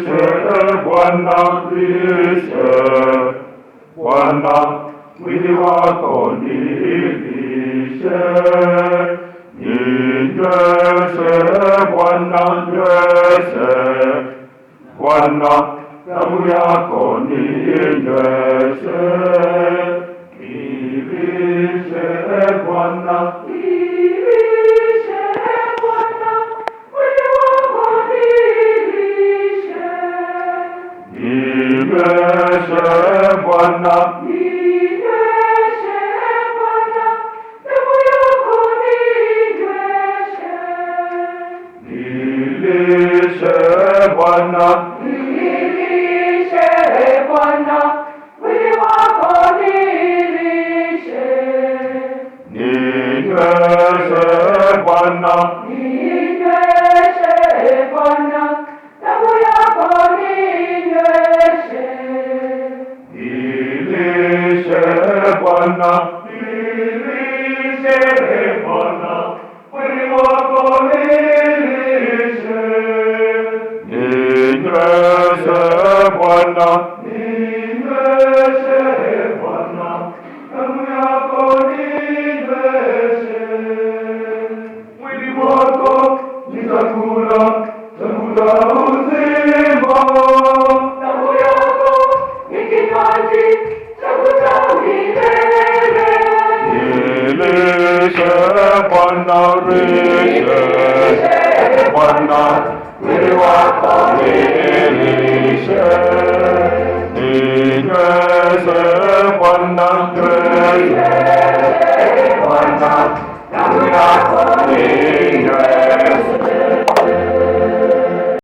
Bwana lishe, Bwana mwili wako nilishe, ninyweshe Bwana nyweshe, Bwana damu yako ninyweshe, nilishe Bwana. Nilishe Bwana, nilishe Bwana, damu yako ninyweshe. nilishe Bwana, Nilishe Bwana, mwili wako nilishe. ninyweshe Bwana, Ninyweshe Bwana, damu yako ninyweshe. nilishe Bwana, nilishe Bwana, mwili wako nilishe, ninyweshe Bwana, ninyweshe Bwana, damu yako ninyweshe, mwili wako ni chakula chakula uzima. Damu yako ni kinywaji cha milele. Nilishe Bwana, lishe Bwana, mwili wako nilishe, ninyweshe Bwana, nyweshe Bwana, damu yako ninyweshe.